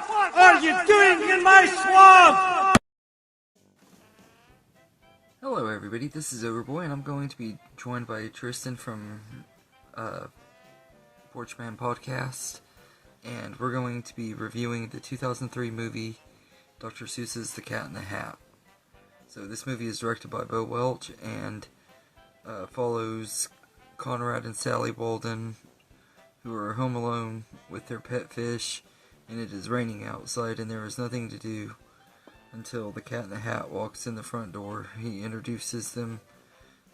What are you doing in my swamp? Hello everybody, this is Overboy, and I'm going to be joined by Tristan from Porch Man Podcast, and we're going to be reviewing the 2003 movie Dr. Seuss's The Cat in the Hat. So this movie is directed by Bo Welch and follows Conrad and Sally Walden, who are home alone with their pet fish, and it is raining outside and there is nothing to do until the Cat in the Hat walks in the front door. He introduces them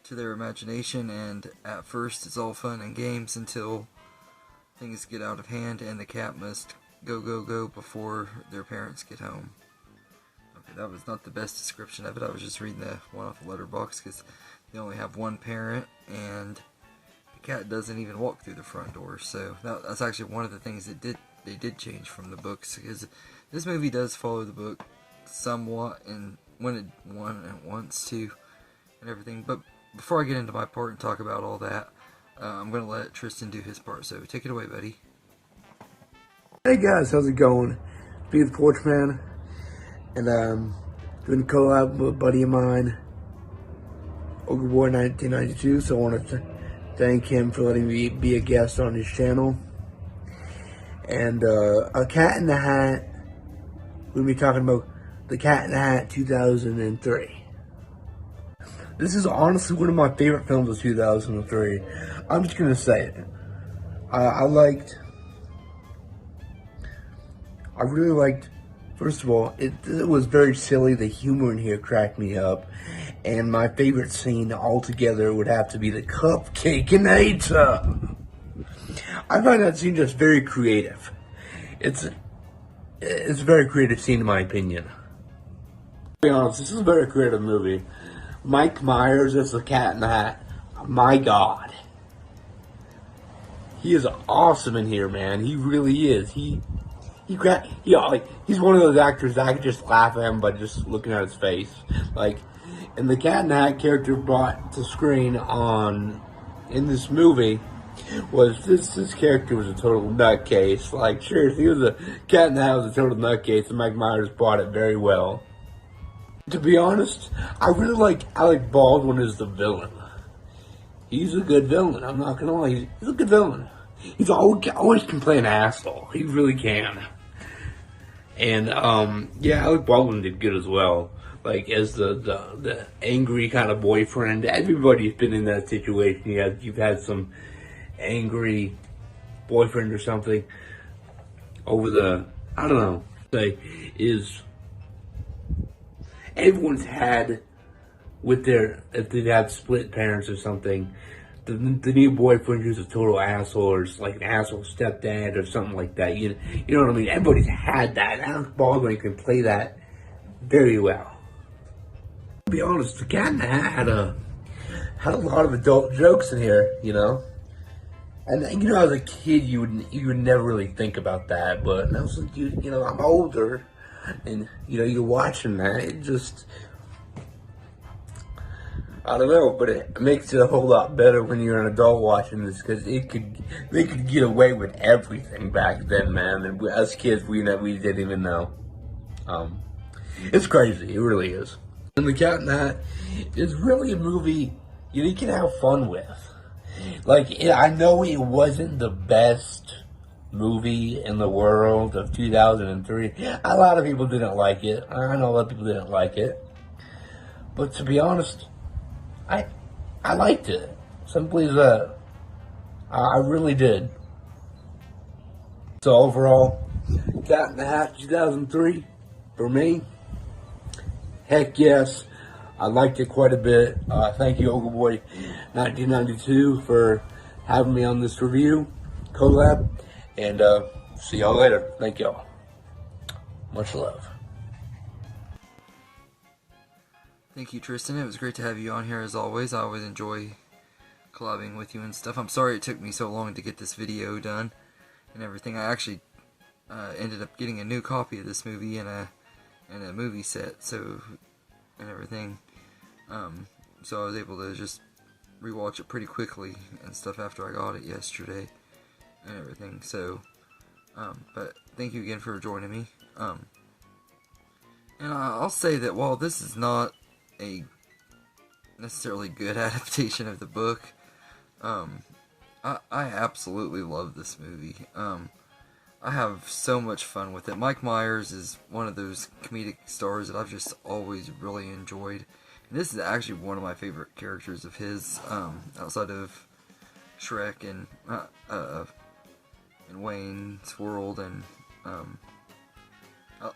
to their imagination, and at first it's all fun and games until things get out of hand and the cat must go before their parents get home. Okay, that was not the best description of it. I was just reading the one off the letterbox because they only have one parent and the cat doesn't even walk through the front door. So that's actually one of the things that they did change from the books, because this movie does follow the book somewhat and when it wants to and everything. But before I get into my part and talk about all that, I'm going to let Tristan do his part, so take it away, buddy. Hey guys, how's it going? Be the Porch Man, and doing a collab with a buddy of mine, Overboy 1992, so I want to thank him for letting me be a guest on his channel. And A Cat in the Hat, we're going to be talking about The Cat in the Hat 2003. This is honestly one of my favorite films of 2003. I'm just going to say it. I really liked, first of all, it was very silly. The humor in here cracked me up. And my favorite scene altogether would have to be the cupcake-inator. I find that scene just very creative. It's a very creative scene in my opinion. To be honest, this is a very creative movie. Mike Myers as the Cat in the Hat. My God. He is awesome in here, man. He really is. He's one of those actors that I could just laugh at him by just looking at his face. And the Cat in the Hat character brought to screen in this movie was this character was a total nutcase. Seriously, Cat in the Hat was a total nutcase, and Mike Myers brought it very well. To be honest, I really like Alec Baldwin as the villain. He's a good villain. I'm not gonna lie, he's a good villain. He's always can play an asshole. He really can. And Alec Baldwin did good as well. As the angry kind of boyfriend. Everybody's been in that situation. You've had some angry boyfriend or something over everyone's had if they've had split parents or something, the new boyfriend who's a total asshole, or just like an asshole stepdad or something like that. You know what I mean? Everybody's had that. Alec Baldwin can play that very well. To be honest, the Cat in the Hat had a lot of adult jokes in here, And as a kid, you would never really think about that, but now since I'm older, and you're watching that, it just, I don't know, but it makes it a whole lot better when you're an adult watching this, because they could get away with everything back then, man. And us kids, we didn't even know. It's crazy, it really is. And The Cat in the Hat is really a movie you can have fun with. I know it wasn't the best movie in the world of 2003. A lot of people didn't like it. I know a lot of people didn't like it. But to be honest, I liked it. Simply that. I really did. So overall, Cat in the Hat 2003, for me, heck yes. I liked it quite a bit. Thank you, Overboy 1992, for having me on this review, collab, and see y'all later. Thank y'all. Much love. Thank you, Tristan. It was great to have you on here as always. I always enjoy collabing with you and stuff. I'm sorry it took me so long to get this video done and everything. I actually ended up getting a new copy of this movie and a movie set, and everything. So I was able to just rewatch it pretty quickly and stuff after I got it yesterday and everything. So, but thank you again for joining me. And I'll say that while this is not a necessarily good adaptation of the book, I absolutely love this movie. I have so much fun with it. Mike Myers is one of those comedic stars that I've just always really enjoyed. And this is actually one of my favorite characters of his, outside of Shrek and Wayne's World, and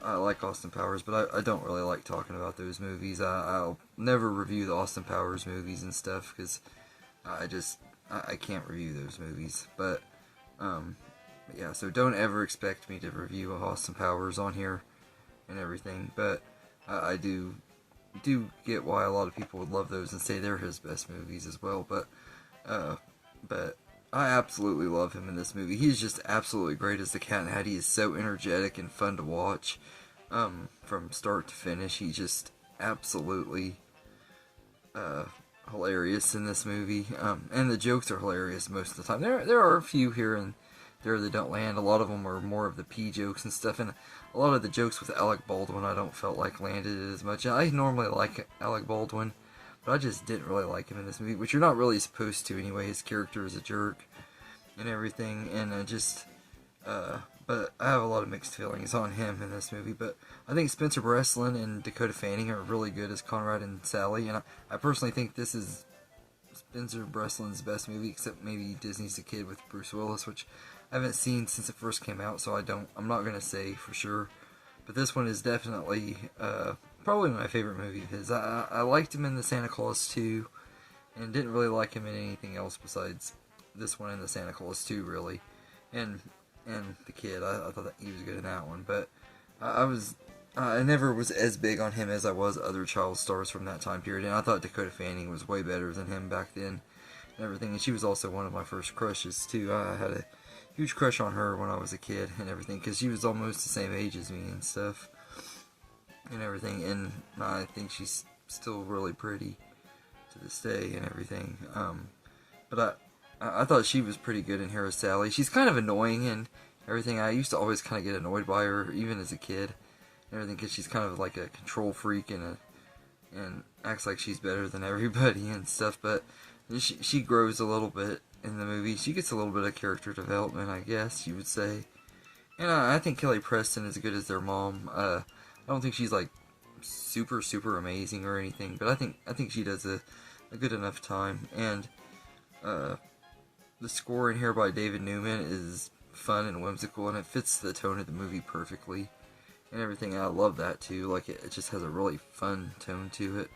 I like Austin Powers, but I don't really like talking about those movies. I'll never review the Austin Powers movies and stuff, because I can't review those movies. But yeah, so don't ever expect me to review Austin Powers on here and everything. But I do get why a lot of people would love those and say they're his best movies as well. But I absolutely love him in this movie. He's just absolutely great as the Cat in the Hat. He is so energetic and fun to watch, from start to finish. He's just absolutely hilarious in this movie, and the jokes are hilarious most of the time. There are a few here and there that don't land. A lot of them are more of the pee jokes and stuff, and a lot of the jokes with Alec Baldwin I don't felt like landed as much. I normally like Alec Baldwin, but I just didn't really like him in this movie, which you're not really supposed to anyway. His character is a jerk and everything, and but I have a lot of mixed feelings on him in this movie. But I think Spencer Breslin and Dakota Fanning are really good as Conrad and Sally, and I personally think this is Spencer Breslin's best movie, except maybe Disney's The Kid with Bruce Willis, which I haven't seen since it first came out, so I'm not going to say for sure. But this one is definitely probably my favorite movie of his. I liked him in the Santa Claus 2, and didn't really like him in anything else besides this one and the Santa Claus 2, really. And The Kid, I thought that he was good in that one. But I never was as big on him as I was other child stars from that time period, and I thought Dakota Fanning was way better than him back then and everything. And she was also one of my first crushes too. I had a huge crush on her when I was a kid and everything, because she was almost the same age as me and stuff and everything, and I think she's still really pretty to this day and everything. But I thought she was pretty good in here as Sally. She's kind of annoying and everything. I used to always kind of get annoyed by her, even as a kid and everything, because she's kind of like a control freak and acts like she's better than everybody and stuff. But she grows a little bit in the movie. She gets a little bit of character development, I guess you would say. And I think Kelly Preston is good as their mom. I don't think she's like super amazing or anything, but I think she does a good enough time. And the score in here by David Newman is fun and whimsical, and it fits the tone of the movie perfectly and everything. I love that too. Like it just has a really fun tone to it.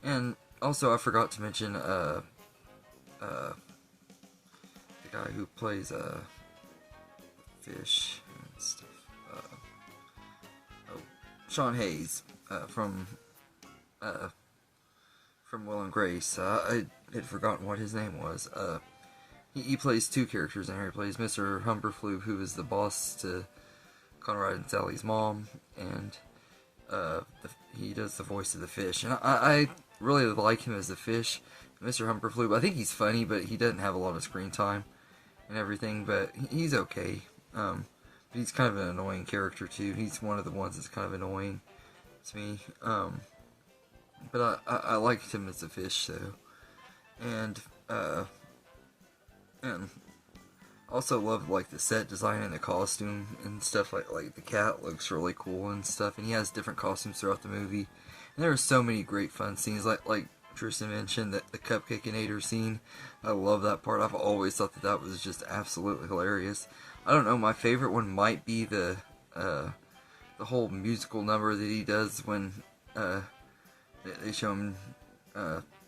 And also I forgot to mention the guy who plays Fish and stuff. Sean Hayes from Will and Grace. I had forgotten what his name was. He plays two characters in here. He plays Mr. Humberflug, who is the boss to Conrad and Sally's mom, and he does the voice of the fish. And I really like him as the fish, Mr. Humberflug. I think he's funny, but he doesn't have a lot of screen time and everything, but he's okay. But he's kind of an annoying character too. He's one of the ones that's kind of annoying to me. But I liked him as a fish though. And also loved like the set design and the costume and stuff. Like the cat looks really cool and stuff, and he has different costumes throughout the movie. And there are so many great fun scenes, like Tristan mentioned, that the Cupcakeinator scene. I love that part. I've always thought that was just absolutely hilarious. I don't know, my favorite one might be the whole musical number that he does when they show him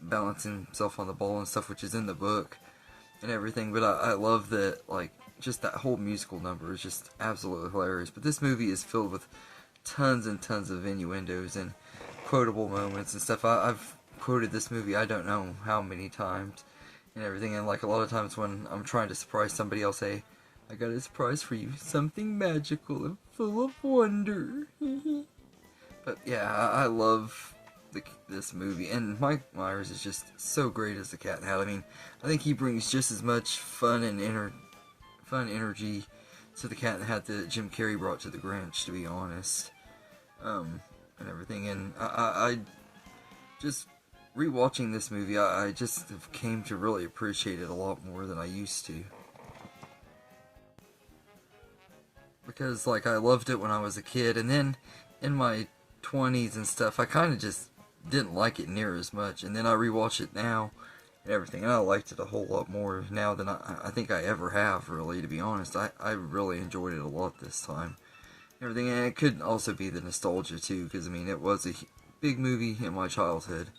balancing himself on the ball and stuff, which is in the book and everything. But I love that, like, just that whole musical number is just absolutely hilarious. But this movie is filled with tons and tons of innuendos and quotable moments and stuff. I've quoted this movie I don't know how many times and everything, and like a lot of times when I'm trying to surprise somebody, I'll say, "I got a surprise for you, something magical and full of wonder." But yeah, I love this movie, and Mike Myers is just so great as the Cat in the Hat. I mean, I think he brings just as much fun and energy to the Cat in the Hat that Jim Carrey brought to the Grinch, to be honest, and everything. And I just rewatching this movie, I just came to really appreciate it a lot more than I used to. Because, like, I loved it when I was a kid, and then in my 20s and stuff, I kind of just didn't like it near as much. And then I rewatch it now and everything, and I liked it a whole lot more now than I think I ever have, really, to be honest. I really enjoyed it a lot this time. Everything, and it could also be the nostalgia, too, because, I mean, it was a big movie in my childhood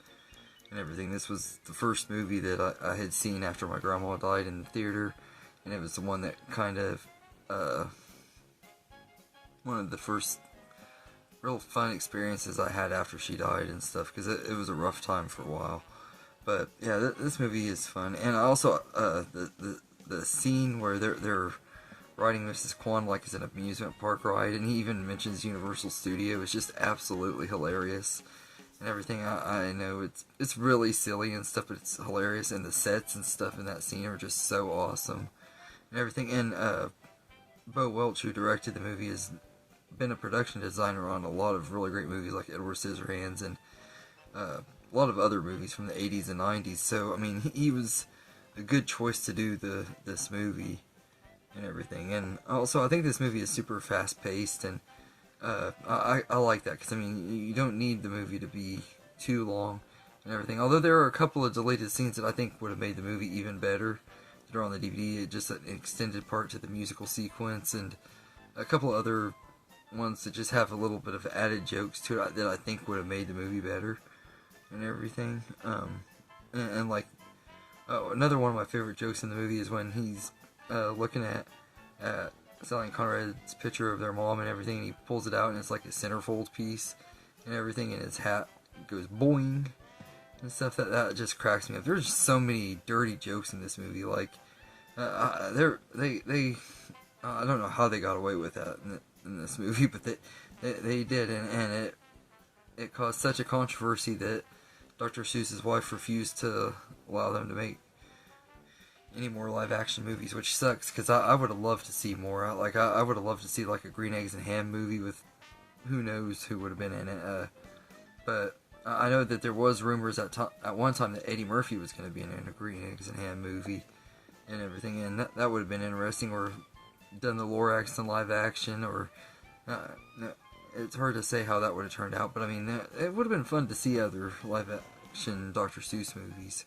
and everything. This was the first movie that I had seen after my grandma died in the theater, and it was the one that kind of, one of the first real fun experiences I had after she died and stuff, because it was a rough time for a while. But yeah, this movie is fun, and also the scene where they're riding Mrs. Kwan like it's an amusement park ride, and he even mentions Universal Studio, is just absolutely hilarious and everything. I know it's really silly and stuff, but it's hilarious, and the sets and stuff in that scene are just so awesome and everything. And Bo Welch, who directed the movie, has been a production designer on a lot of really great movies like Edward Scissorhands and a lot of other movies from the 80s and 90s. So, I mean, he was a good choice to do this movie and everything. And also, I think this movie is super fast-paced, and I like that, because, I mean, you don't need the movie to be too long and everything. Although there are a couple of deleted scenes that I think would have made the movie even better that are on the DVD, just an extended part to the musical sequence, and a couple of other ones that just have a little bit of added jokes to it that I think would have made the movie better and everything. And like, another one of my favorite jokes in the movie is when he's looking at Sally and Conrad's picture of their mom and everything, and he pulls it out, and it's like a centerfold piece and everything, and his hat goes boing and stuff. That just cracks me up. There's just so many dirty jokes in this movie. Like, they I don't know how they got away with that in this movie, but they did, and it caused such a controversy that Dr. Seuss's wife refused to allow them to make any more live action movies, which sucks, because I would have loved to see more. I would have loved to see like a Green Eggs and Ham movie with who knows who would have been in it. But I know that there was rumors at one time that Eddie Murphy was going to be in a Green Eggs and Ham movie and everything, and that would have been interesting, or done the Lorax in live action, or it's hard to say how that would have turned out, but I mean, it would have been fun to see other live action Dr. Seuss movies,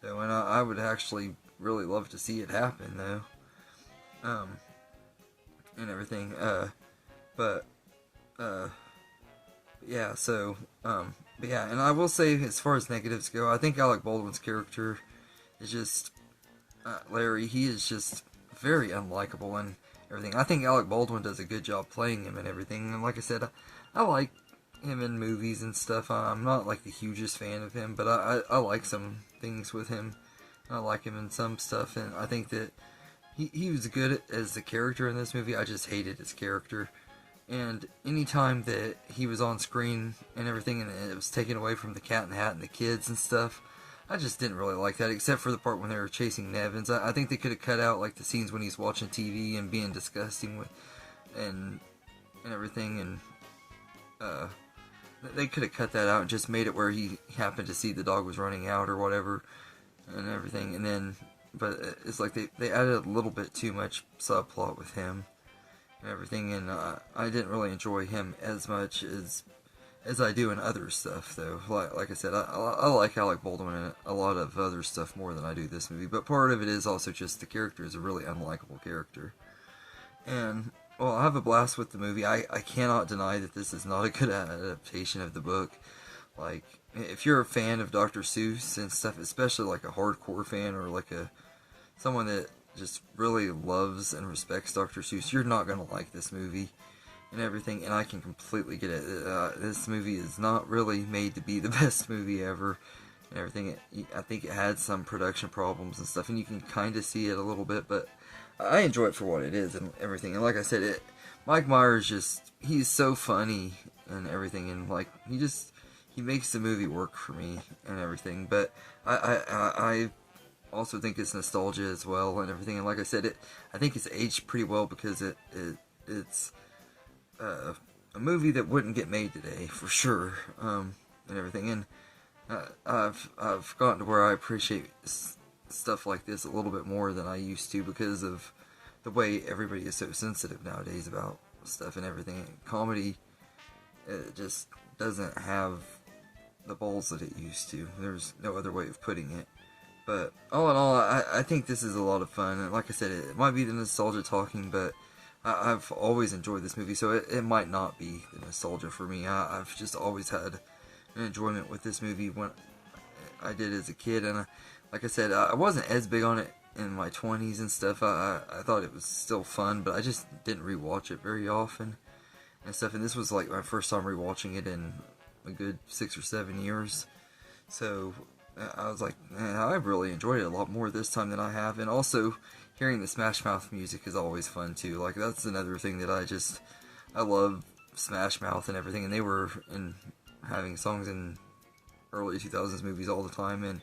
though, and I would actually really love to see it happen, though, and everything. Yeah, so, but yeah, and I will say, as far as negatives go, I think Alec Baldwin's character is just, Larry, he is just very unlikable and everything. I think Alec Baldwin does a good job playing him and everything, and like I said, I like him in movies and stuff. I'm not like the hugest fan of him, but I like some things with him. I like him in some stuff, and I think that he was good as the character in this movie. I just hated his character, and anytime that he was on screen and everything, and it was taken away from the Cat in the Hat and the kids and stuff, I just didn't really like that, except for the part when they were chasing Nevins. I think they could have cut out like the scenes when he's watching TV and being disgusting with and everything, and they could have cut that out and just made it where he happened to see the dog was running out or whatever and everything. And then, but it's like they added a little bit too much subplot with him and everything, and I didn't really enjoy him as much as I do in other stuff, though. Like I said, I like Alec Baldwin in a lot of other stuff more than I do this movie, but part of it is also just the character is a really unlikable character. And, well, I have a blast with the movie. I cannot deny that this is not a good adaptation of the book. Like, if you're a fan of Dr. Seuss and stuff, especially like a hardcore fan or like someone that just really loves and respects Dr. Seuss, you're not going to like this movie and everything, and I can completely get it. This movie is not really made to be the best movie ever and everything. I think it had some production problems and stuff, and you can kind of see it a little bit, but I enjoy it for what it is and everything. And like I said, Mike Myers he's so funny and everything, and like he makes the movie work for me and everything. But I also think it's nostalgia as well and everything. And like I said, I think it's aged pretty well because it's a movie that wouldn't get made today for sure, and everything. And I've gotten to where I appreciate stuff like this a little bit more than I used to because of the way everybody is so sensitive nowadays about stuff and everything. Comedy just doesn't have the balls that it used to. There's no other way of putting it. But all in all, I think this is a lot of fun. And like I said, it might be the nostalgia talking, but I've always enjoyed this movie, so it might not be the nostalgia for me. I've just always had an enjoyment with this movie when I did as a kid. And like I said, I wasn't as big on it in my 20s and stuff. I thought it was still fun, but I just didn't rewatch it very often and stuff. And this was like my first time rewatching it in a good 6 or 7 years. So I was like, man, I really enjoyed it a lot more this time than I have. And also, hearing the Smash Mouth music is always fun too. Like, that's another thing that I love Smash Mouth and everything. And they were having songs in early 2000s movies all the time. And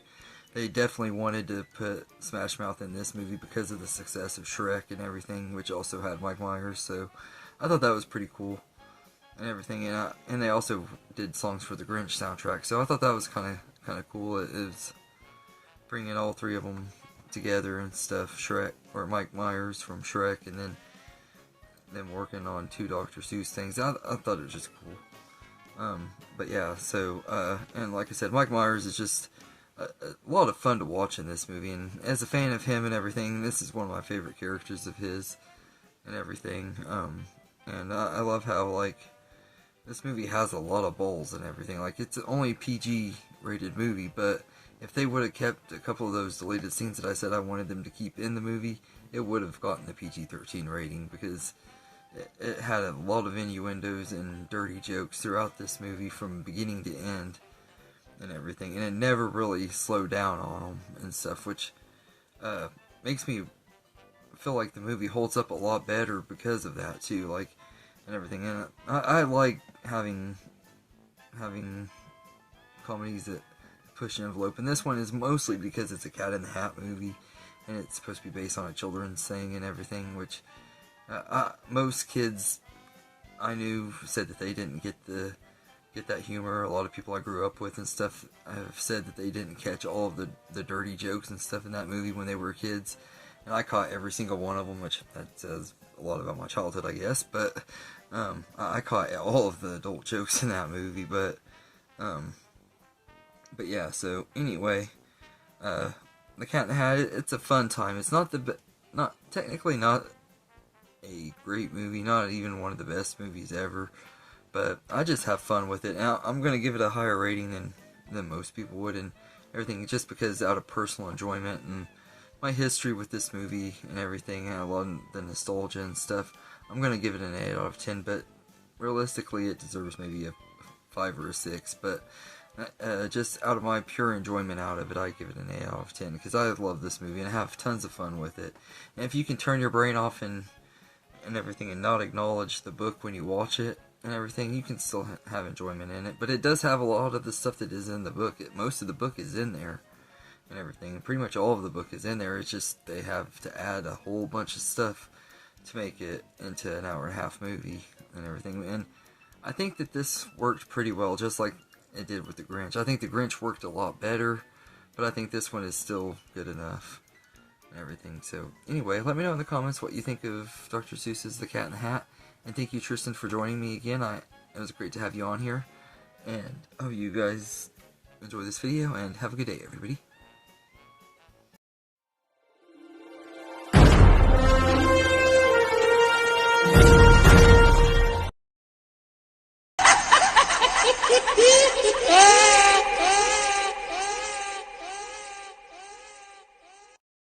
they definitely wanted to put Smash Mouth in this movie because of the success of Shrek and everything, which also had Mike Myers. So I thought that was pretty cool and everything. And they also did songs for the Grinch soundtrack. So I thought that was kind of cool. It was bringing all three of them together and stuff. Shrek, or Mike Myers from Shrek, and then them working on 2 Dr. Seuss things. I thought it was just cool. But yeah, so and like I said, Mike Myers is just a lot of fun to watch in this movie, and as a fan of him and everything, this is one of my favorite characters of his and everything. And I love how, like, this movie has a lot of balls and everything. Like, it's only PG rated movie, but if they would have kept a couple of those deleted scenes that I said I wanted them to keep in the movie, it would have gotten the PG-13 rating, because it had a lot of innuendos and dirty jokes throughout this movie from beginning to end and everything, and it never really slowed down on them and stuff, which makes me feel like the movie holds up a lot better because of that too, like, and everything. And I like having comedies that push an envelope, and this one is mostly because it's a Cat in the Hat movie, and it's supposed to be based on a children's thing and everything, which most kids I knew said that they didn't get that humor. A lot of people I grew up with and stuff have said that they didn't catch all of the dirty jokes and stuff in that movie when they were kids, and I caught every single one of them, which that says a lot about my childhood, I guess. But I caught all of the adult jokes in that movie. But yeah, so anyway, The Cat in the Hat, it's a fun time. It's not technically not a great movie, not even one of the best movies ever, but I just have fun with it. Now, I'm going to give it a higher rating than most people would and everything, just because out of personal enjoyment and my history with this movie and everything, and I love the nostalgia and stuff. I'm going to give it an 8 out of 10, but realistically it deserves maybe a 5 or a 6, but just out of my pure enjoyment out of it, I give it an 8 out of 10, because I love this movie and I have tons of fun with it. And if you can turn your brain off and everything and not acknowledge the book when you watch it and everything, you can still have enjoyment in it. But it does have a lot of the stuff that is in the book. Most of the book is in there and everything, and pretty much all of the book is in there. It's just they have to add a whole bunch of stuff to make it into an hour-and-a-half movie and everything. And I think that this worked pretty well, just like it did with the Grinch. I think the Grinch worked a lot better, but I think this one is still good enough and everything. So anyway, let me know in the comments what you think of Dr. Seuss's The Cat in the Hat, and thank you, Tristan, for joining me again. It was great to have you on here, and I hope you guys enjoy this video, and have a good day, everybody. Yeah!